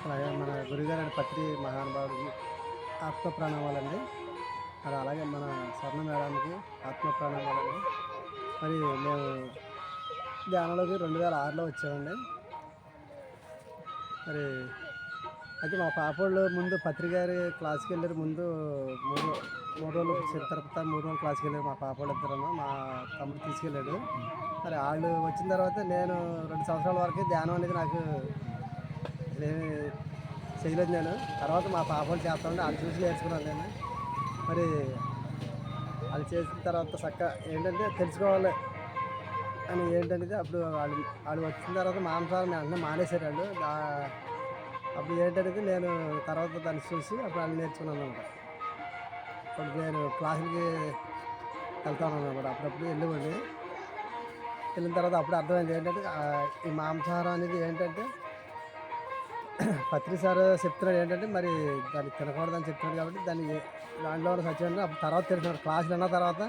అలాగే మన గురుగారు పత్రి మహానుభావుడికి ఆత్మ ప్రణామాలండి. మరి అలాగే మన స్వర్ణ మేడానికి ఆత్మ ప్రణామాలండి. మరి మేము ధ్యానంలోకి 2006లో వచ్చామండి. మరి అయితే మా పాపోళ్ళు ముందు పత్రి గారి క్లాస్కి వెళ్ళారు. ముందు మూడు మూడు రోజులు తర్వాత 3 రోజులు క్లాస్కి వెళ్ళారు. మా పాపోళ్ళు ఇద్దరు, మా తమ్ముడు తీసుకెళ్ళాడు. మరి వాళ్ళు వచ్చిన తర్వాత నేను 2 సంవత్సరాల వరకు ధ్యానం అనేది నాకు ఏమి చేయలేదు. నేను తర్వాత మా పాపలు చేస్తామండి, వాళ్ళు చూసి నేర్చుకున్నాను నేను. మరి వాళ్ళు చేసిన తర్వాత చక్కగా ఏంటంటే తెలుసుకోవాలి అని ఏంటనేది అప్పుడు వాళ్ళు వాళ్ళు వచ్చిన తర్వాత మాంసాహారం వెంటనే మానేశారు వాళ్ళు. అప్పుడు ఏంటనేది నేను తర్వాత దాన్ని చూసి అప్పుడు వాళ్ళు నేర్చుకున్నాను అనమాట. అప్పుడు నేను క్లాసులకి వెళ్తాను అనమాట. అప్పుడప్పుడు వెళ్ళిపోండి. వెళ్ళిన తర్వాత అప్పుడు అర్థమైంది ఏంటంటే ఈ మాంసాహారం అనేది ఏంటంటే పత్రి సార్ చెప్తున్నాడు ఏంటంటే మరి దాన్ని తినకూడదని చెప్తున్నాడు. కాబట్టి దాంట్లో ఉన్న సత్యం అప్పుడు తర్వాత తెలిసినాడు. క్లాసులు అన్న తర్వాత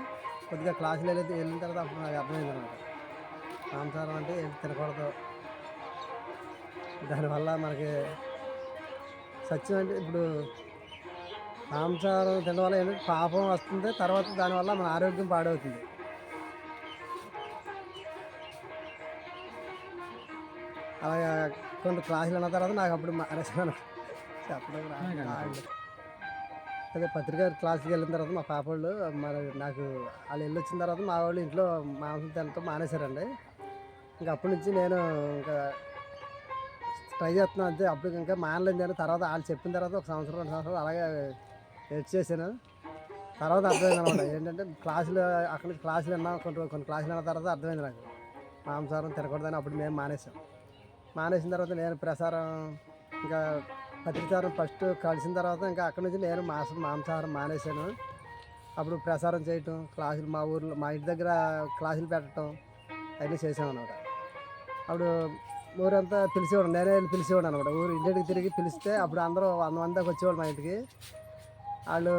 కొద్దిగా క్లాసులు వెళ్ళిన తర్వాత అప్పుడు నాకు అర్థమైంది అనమాట. మాంసాహారం అంటే ఏంటి తినకూడదు, దానివల్ల మనకి సత్యం అంటే ఇప్పుడు మాంసాహారం తినడం వల్ల ఏంటంటే పాపం వస్తుంది. తర్వాత దానివల్ల మన ఆరోగ్యం పాడవుతుంది. అలాగా కొన్ని క్లాసులు అన్న తర్వాత నాకు అప్పుడు మానేసాను చెప్పడం. అదే పత్రిక క్లాస్కి వెళ్ళిన తర్వాత మా పాపళ్ళు మరి నాకు వాళ్ళు వెళ్ళి వచ్చిన తర్వాత మా వాళ్ళు ఇంట్లో మాంసం తినటం మానేశారండి. ఇంకా అప్పటి నుంచి నేను ఇంకా ట్రై చేస్తున్నాను అంతే. అప్పుడు ఇంకా మానలేదు నేను. తర్వాత వాళ్ళు చెప్పిన తర్వాత 1 సంవత్సరం 2 సంవత్సరాలు అలాగే వెయిట్ చేశాను. తర్వాత అర్థమైంది అనమాట ఏంటంటే క్లాసులు అక్కడి నుంచి క్లాసులు విన్నాం. కొన్ని క్లాసులు విన్న తర్వాత అర్థమైంది నాకు మాంసాహారం తినకూడదని. అప్పుడు మేము మానేసిన తర్వాత నేను ప్రసారం ఇంకా పత్రికారం ఫస్ట్ కలిసిన తర్వాత ఇంకా అక్కడి నుంచి నేను మాంసాహారం మానేశాను. అప్పుడు ప్రసారం చేయటం, క్లాసులు మా ఊర్లో మా ఇంటి దగ్గర క్లాసులు పెట్టడం అవన్నీ చేసామన్నమాట. అప్పుడు ఊరంతా పిలిచేవాడు, నేనే వెళ్ళి పిలిచేవాడు అనమాట. ఊరు ఇంటికి తిరిగి పిలిస్తే అప్పుడు అందరూ 100 మంది దాకా వచ్చేవాడు మా ఇంటికి. వాళ్ళు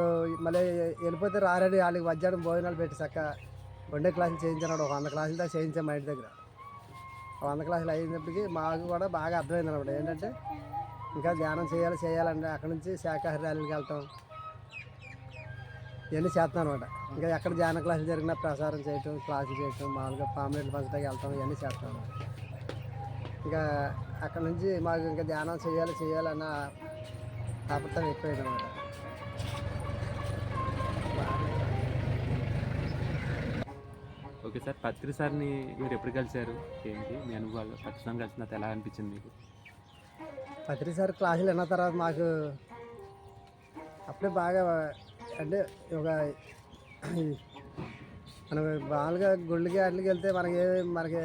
మళ్ళీ వెళ్ళిపోతే రారని వాళ్ళకి మధ్యాహ్నం భోజనాలు పెట్టి చక్క 2 క్లాసులు చేయించాడు. ఒక 100 క్లాసులు దాకా చేయించాం మా ఇంటి దగ్గర. 100 క్లాసులు అయినప్పటికీ మాకు కూడా బాగా అర్థమైంది అనమాట ఏంటంటే ఇంకా ధ్యానం చేయాలంటే అక్కడ నుంచి శాకాహార ర్యాలీకి వెళ్తాం, ఇవన్నీ చేస్తాం అనమాట. ఇంకా ఎక్కడ ధ్యాన క్లాసులు జరిగినా ప్రసారం చేయటం, క్లాసులు చేయటం, మామూలుగా పాంప్లెట్లు పంచడానికి వెళ్తాం, ఇవన్నీ చేస్తాం అనమాట. ఇంకా అక్కడ నుంచి మాకు ఇంకా ధ్యానం చేయాలన్న తాపత్రయం ఎక్కువైంది అనమాట. ఓకే సార్, పత్రి సార్ని మీరు ఎప్పుడు కలిశారు? ఏంటి మీ అనుభవాలు? పత్రి సార్ని కలిసిన తర్వాత ఎలా అనిపించింది మీకు? పత్రి సార్ క్లాసులు విన్న తర్వాత మాకు అప్పుడే బాగా అంటే ఒక మనం మామూలుగా గుళ్ళకి వాటికి వెళ్తే మనకి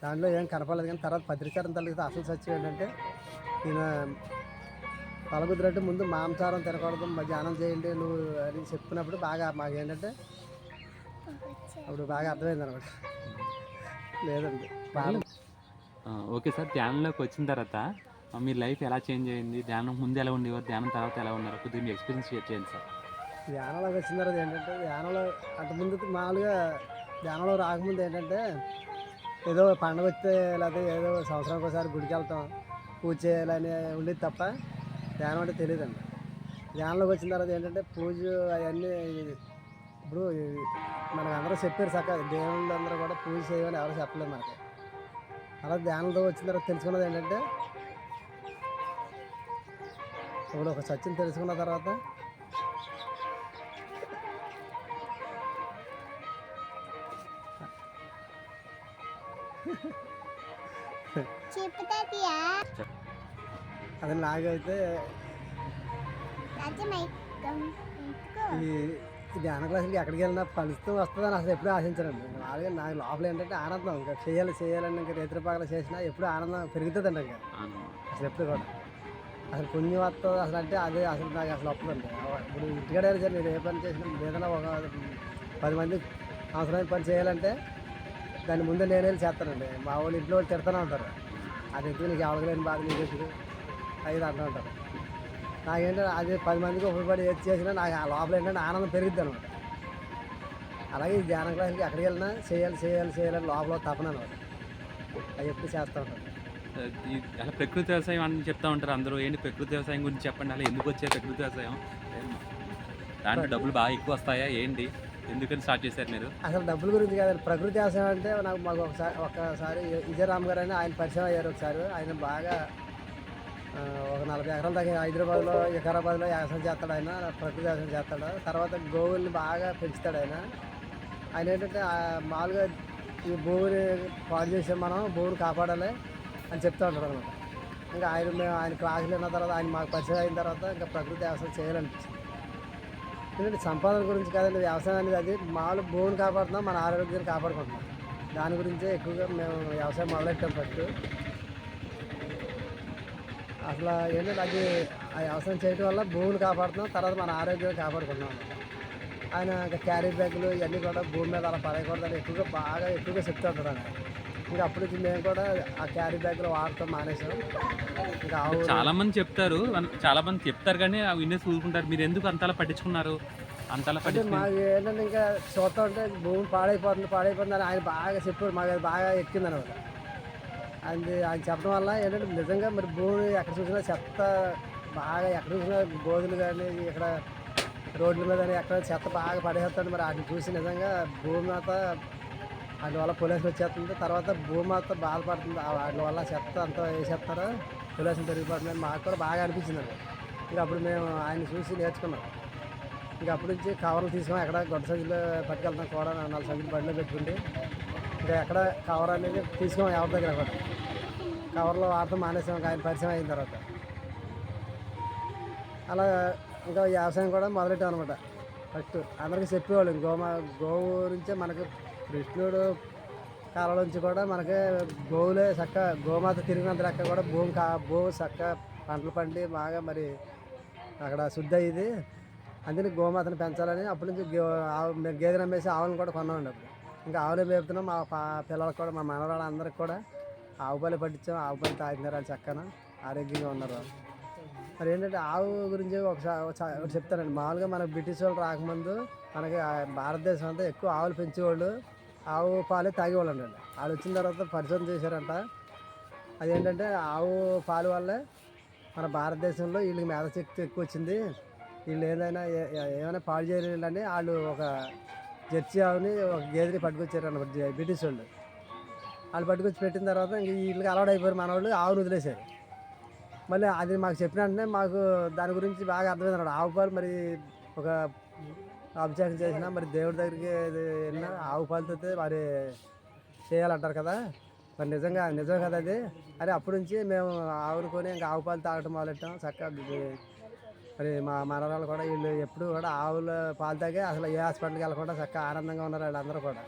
దాంట్లో ఏం కనపడలేదు. కానీ తర్వాత పత్రికారం తల్లికి అసలు సత్యం ఏంటంటే ఈయన పలకుదిరట్టు ముందు మాంసాహారం తినకూడదు, ధ్యానం చేయండి నువ్వు అని చెప్పినప్పుడు బాగా మాకు ఏంటంటే అప్పుడు బాగా అర్థమైంది అనమాట. లేదండి బాగా. ఓకే సార్, ధ్యానంలోకి వచ్చిన తర్వాత మీ లైఫ్ ఎలా చేంజ్ అయింది? ధ్యానం ముందు ఎలా ఉండేవారు, ధ్యానం తర్వాత ఎలా ఉన్నారు? కొద్దిగా మీ ఎక్స్పీరియన్స్ షేర్ చేయండి సార్. ధ్యానంలోకి వచ్చిన తర్వాత ఏంటంటే ధ్యానంలో అంతకుముందు మామూలుగా ధ్యానంలో రాకముందు ఏంటంటే ఏదో పండుగ వస్తే లేకపోతే ఏదో సంవత్సరానికి ఒకసారి గుడికి వెళ్తాం, పూజ చేయాలని ఉండేది తప్ప ధ్యానం అంటే తెలియదండి. ధ్యానంలోకి వచ్చిన తర్వాత ఏంటంటే పూజ అవన్నీ ఇప్పుడు మనకు అందరూ చెప్పారు చక్కగా, దేవుళ్ళు అందరూ కూడా పూజ చేయమని ఎవరు చెప్పలేదు మనకి. అలా ధ్యానంలో వచ్చిన తర్వాత తెలుసుకున్నది ఏంటంటే ఇప్పుడు ఒక సత్యం తెలుసుకున్న తర్వాత అది నాకైతే ఈ ధ్యాన క్లాసులకి ఎక్కడికి వెళ్ళినా ఫలితం వస్తుందని అసలు ఎప్పుడూ ఆశించానండి. అలాగే నాకు లోపల ఏంటంటే ఆనందం, ఇంకా చేయాలని ఇంకా రేత్రిపాకలు చేసినా ఎప్పుడు ఆనందం పెరుగుతుందండి. ఇంకా అసలు ఎప్పుడు కూడా అసలు పుణ్యం వస్తుంది అసలు అంటే అదే అసలు నాకు అసలు వస్తుందండి. ఇప్పుడు ఇంటికాడే సార్ నేను ఏ పని చేసినా ఏదైనా ఒక 10 మంది అవసరమైన పని చేయాలంటే దాని ముందే నేను వెళ్ళి చేస్తానండి. మా వాళ్ళు ఇంట్లో వాళ్ళు తిడుతూనే ఉంటారు, అది ఎందుకు నీకు అవగలేని బాధ నీకు ఎందుకు అది అంటూ ఉంటారు. నాకేంటంటే అది 10 మందికి ఉపయోగపడి ఏది చేసినా నాకు ఆ లోపల ఏంటంటే ఆనందం పెరుగుద్ది అనమాట. అలాగే ఈ ధ్యాన క్లాసులకి ఎక్కడికి వెళ్ళినా చేయాలని లోపల తపన అనమాట. అది ఎప్పుడు చేస్తూ ఉంటాను. అలా ప్రకృతి వ్యవసాయం అని చెప్తా ఉంటారు అందరూ. ఏంటి ప్రకృతి వ్యవసాయం గురించి చెప్పండి. అలా ఎందుకు వచ్చే ప్రకృతి వ్యవసాయం? దాంట్లో డబ్బులు బాగా ఎక్కువ వస్తాయా ఏంటి? ఎందుకని స్టార్ట్ చేశారు మీరు? అసలు డబ్బుల గురించి కాదండి. ప్రకృతి వ్యవసాయం అంటే మాకు ఒకసారి విజయరామ్ గారు అని ఆయన పరిచయం అయ్యారు ఒకసారి. ఆయన బాగా ఒక 40 ఎకరాల దాకా హైదరాబాద్లో, వికారాబాద్లో వ్యవసాయం చేస్తాడు ఆయన. ప్రకృతి వ్యవసాయం చేస్తాడు. తర్వాత గోవుల్ని బాగా పెంచుతాడు ఆయన. ఆయన ఏంటంటే మామూలుగా ఈ భూమిని పాడు చేసే మనం భూమిని కాపాడాలి అని చెప్తూ ఉంటాడు అనమాట. ఇంకా ఆయన క్లాసులు విన్న తర్వాత, ఆయన మాకు పరిచయం అయిన తర్వాత ఇంకా ప్రకృతి వ్యవసాయం చేయాలనిపించింది. ఎందుకంటే సంపాదన గురించి కాదండి వ్యవసాయం అనేది. అది మామూలు భూమిని కాపాడుతున్నాం, మన ఆరోగ్యాన్ని కాపాడుకుంటున్నాం. దాని గురించే ఎక్కువగా మేము వ్యవసాయం మొదలెట్టాం ఫస్ట్. అసలు ఏంటంటే అది ఆ వ్యవసాయం చేయడం వల్ల భూమిని కాపాడుతున్నాం, తర్వాత మన ఆరోగ్యాన్ని కాపాడుకుంటున్నాం అన్నమాట. ఆయన ఇంకా క్యారీ బ్యాగులు ఇవన్నీ కూడా భూమి మీద అలా పడకూడదని ఎక్కువగా చెప్తూ ఉంటాడు ఆయన. ఇంకా అప్పటి నుంచి మేము కూడా ఆ క్యారీ బ్యాగులు వాడటం మానేసాం. ఇంకా చాలా మంది చెప్తారు, కానీ అవి వినేసి ఊరుకుంటారు. మీరు ఎందుకు అంతలా పట్టించుకున్నారు? అంతలా అంటే మాకు ఏంటంటే ఇంకా చూస్తూ ఉంటే భూమి పాడైపోతుంది అని ఆయన బాగా చెప్పాడు. మాకు అది బాగా ఎక్కింది అనమాట. ఆయన చెప్పడం వల్ల ఏంటంటే నిజంగా మరి భూమి ఎక్కడ చూసినా చెత్త బాగా, ఎక్కడ చూసినా గోధులు కానీ ఇక్కడ రోడ్ల మీద కానీ ఎక్కడ చెత్త బాగా పడేస్తాడు. మరి వాటిని చూసి నిజంగా భూమి అంతా వాటి వల్ల పొల్యూషన్ వచ్చేస్తుంది. తర్వాత భూమి అంతా బాధపడుతుంది. వాటి వల్ల చెత్త అంతా వేసేస్తారో పొల్యూషన్ పెరిగిపోతుందని మాకు కూడా బాగా అనిపించింది అండి. ఇంకా అప్పుడు మేము ఆయన చూసి నేర్చుకున్నాం. ఇంకా అప్పటి నుంచి కవర్లు తీసుకున్నాం. ఎక్కడ గొడ్డ సంచులు పట్టుకెళ్తాం కూడా, 4 సంచులు బండిలో పెట్టుకుంటే ఇంకా ఎక్కడ కవర్ అనేది తీసుకోం ఎవరి దగ్గర కూడా. కవర్లో వాడటం మానేసాం ఆయన పరిచయం అయిన తర్వాత. అలా ఇంకా వ్యవసాయం కూడా మొదలెట్టాం అనమాట. ఫస్ట్ అందరికీ చెప్పేవాళ్ళు గోవు గురించే. మనకు కృష్ణుడు కాలం నుంచి కూడా మనకి గోవులే చక్క, గోమాత తిరిగినంత లెక్క కూడా భూమి చక్క పంటలు పండి బాగా మరి అక్కడ శుద్ధి అయ్యింది. అందుకని గోమాతను పెంచాలని అప్పటి నుంచి మేము గేదెలు అమ్మేసి ఆవులను కూడా కొన్నామండి. అప్పుడు ఇంకా ఆవులే మేపుతున్నాం. మా పిల్లలకు కూడా, మా మనవరాళ్ళందరికీ కూడా ఆవు పాలు పట్టించాం. ఆవు పాలు తాగినారు, వాళ్ళు చక్కన ఆరోగ్యంగా ఉన్నారు. మరి ఏంటంటే ఆవు గురించి ఒకటి చెప్తానండి. మామూలుగా మన బ్రిటిష్ వాళ్ళు రాకముందు మనకి భారతదేశం అంతా ఎక్కువ ఆవులు పెంచేవాళ్ళు, ఆవు పాలే తాగేవాళ్ళు అండి. వాళ్ళు వచ్చిన తర్వాత పరిశోధన చేశారంట. అదేంటంటే ఆవు పాలు వల్లే మన భారతదేశంలో వీళ్ళకి మేధశక్తి ఎక్కువ వచ్చింది. వీళ్ళు ఏమైనా పాడు చేయలేదని వాళ్ళు ఒక జెర్సీ ఆవుని, ఒక గేదెని పట్టుకొచ్చారు అన్నమాట బ్రిటిష్ వాళ్ళు. వాళ్ళు పట్టుకొచ్చి పెట్టిన తర్వాత ఇంక వీళ్ళకి అలవాటు అయిపోయారు. మన వాళ్ళు ఆవును వదిలేశారు. మళ్ళీ అది మాకు చెప్పిన వెంటనే మాకు దాని గురించి బాగా అర్థమైంది అన్నమాట. ఆవు పాలు మరి ఒక అభిషేకం చేసినా, మరి దేవుడి దగ్గరికి వెళ్ళినా ఆవు పాలతో మరి చేయాలంటారు కదా. మరి నిజం కదా అది. అరే అప్పటి నుంచి మేము ఆవును కొని ఇంకా ఆవు పాలు తాగటం మొదలెట్టాం. చక్కగా మరి మా మనవరాలు కూడా వీళ్ళు ఎప్పుడు కూడా ఆవుల పాలు తాగే అసలు ఏ హాస్పిటల్కి వెళ్ళకుండా చక్కగా ఆనందంగా ఉన్నారు వాళ్ళందరూ కూడా.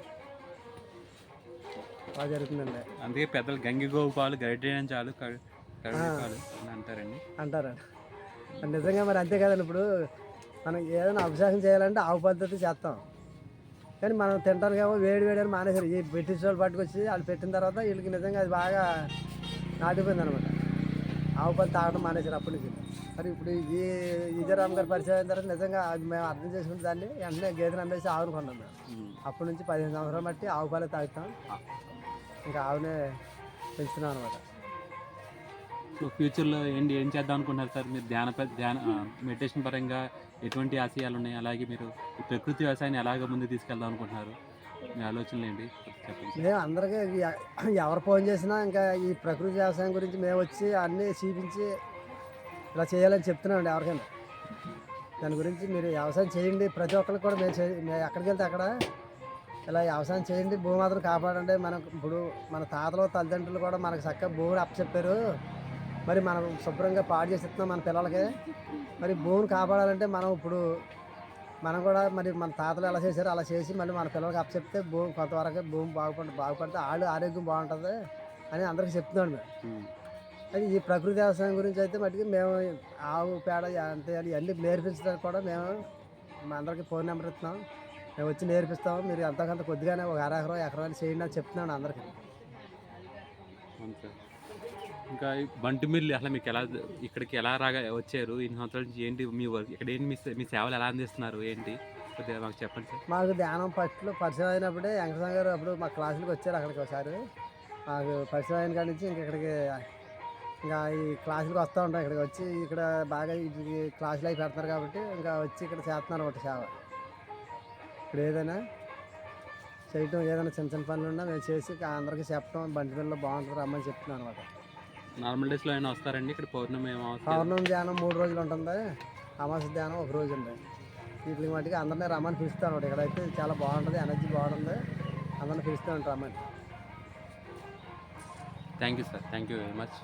బాగా జరుగుతుందండి. అందుకే పెద్దలు గంగి గోవు పాలు గరిటె చాలు పాలు అంటారు. నిజంగా మరి అంతే కదండి. ఇప్పుడు మనం ఏదైనా అభిషేకం చేయాలంటే ఆవు పద్ధతి చేస్తాం, కానీ మనం తింటానికేమో వేడి అని మానేసారు. ఈ బ్రిటిష్ వాళ్ళు పట్టుకొచ్చి వాళ్ళు పెట్టిన తర్వాత వీళ్ళకి నిజంగా అది బాగా నాటిపోయింది అనమాట. ఆవు పాలు తాగడం మానేశారు అప్పటి నుంచి. మరి ఇప్పుడు ఈ విజయరామ్ గారు పరిచయం అయిన తర్వాత నిజంగా అది మేము అర్థం చేసుకుంటే దాన్ని వెంటనే గేదెలు అమ్మేసి ఆవును కొన్నాం మేము. అప్పటి నుంచి 15 సంవత్సరాలు బట్టి ఆవు పాలే తాగుతాం. ఇంకా ఆవునే పెంచుతున్నాం అనమాట. సో ఫ్యూచర్లో ఏం చేద్దాం అనుకుంటున్నారు సార్ మీరు? ధ్యాన మెడిటేషన్ పరంగా ఎటువంటి ఆశయాలు ఉన్నాయి? అలాగే మీరు ఈ ప్రకృతి వ్యవసాయాన్ని ఎలాగ ముందుకు తీసుకెళ్దాం అనుకుంటున్నారు? మీ ఆలోచనలు ఏంటి చెప్పండి. మేము అందరికీ ఎవరు ఫోన్ చేసినా ఇంకా ఈ ప్రకృతి వ్యవసాయం గురించి మేము వచ్చి అన్నీ చూపించి ఇలా చేయాలని చెప్తున్నామండి ఎవరికైనా. దాని గురించి మీరు వ్యవసాయం చేయండి, ప్రతి ఒక్కరికి కూడా మేము ఎక్కడికి వెళ్తే అక్కడ ఇలా వ్యవసాయం చేయండి, భూమాతను కాపాడండి. ఇప్పుడు మన తాతలు తల్లిదండ్రులు కూడా మనకు చక్కగా భూమిని అప్పచెప్పారు. మరి మనం శుభ్రంగా పాడు చేసి ఇస్తున్నాం మన పిల్లలకి. మరి భూమిని కాపాడాలంటే మనం కూడా మరి మన తాతలు ఎలా చేశారో అలా చేసి మళ్ళీ మన పిల్లలకి అప్పచెప్తే కొంతవరకు భూమి బాగుపడితే వాళ్ళు ఆరోగ్యం బాగుంటుంది అని అందరికీ చెప్తున్నాడు మేము. అది ఈ ప్రకృతి వ్యవసాయం గురించి అయితే మటుకు మేము ఆవు పేడ అంటే ఇవన్నీ నేర్పించడానికి కూడా మేము మా అందరికీ ఫోన్ నెంబర్ ఇస్తున్నాం. మేము వచ్చి నేర్పిస్తాము. మీరు ఎంతకంత కొద్దిగానే ఒక ఎకరాలు చేయండి అని చెప్తున్నాను అందరికీ. ఇంకా బంటి మిల్లు అసలు మీకు ఇక్కడికి ఎలా వచ్చారు? ఇన్ని సంవత్సరాల నుంచి ఏంటి మీ వర్క్ ఇక్కడ? ఏంటి మీ సేవలు ఎలా అందిస్తున్నారు ఏంటి కొద్దిగా మాకు చెప్పండి సార్. మాకు ధ్యానం ఫస్ట్లో పరిచయం అయినప్పుడే వెంకటరామ గారు అప్పుడు మా క్లాసులకు వచ్చారు. అక్కడికి ఒకసారి మాకు పరిచయం అయిన కాడి నుంచి ఇక్కడికి ఇంకా ఈ క్లాసులకు వస్తూ ఉంటాం, ఇక్కడికి వచ్చి ఇక్కడ బాగా వీటికి క్లాసులు అవి పెడతారు కాబట్టి ఇంకా వచ్చి ఇక్కడ చేస్తున్నారు ఒకటి సేవ. ఇక్కడ ఏదైనా చేయటం, ఏదైనా చిన్న చిన్న పనులు ఉన్నా మేము చేసి అందరికీ చెప్పడం, బండి పిల్లలు బాగుంటుంది రమ్మని చెప్తున్నాను అనమాట. నార్మల్ డేస్లో అయినా వస్తారండి ఇక్కడ పౌర్ణమి అమావాస్య? పౌర్ణమి ధ్యానం 3 రోజులు ఉంటుంది, అమావాస్య ధ్యానం 1 రోజు ఉంది. వీటికి మట్టికి అందరినీ రమ్మని పిలుస్తాను అనమాట. ఇక్కడైతే చాలా బాగుంటుంది, ఎనర్జీ బాగుంటుంది, అందరిని పిలుస్తూ ఉంటాను రమ్మని. Thank you sir, thank you very much.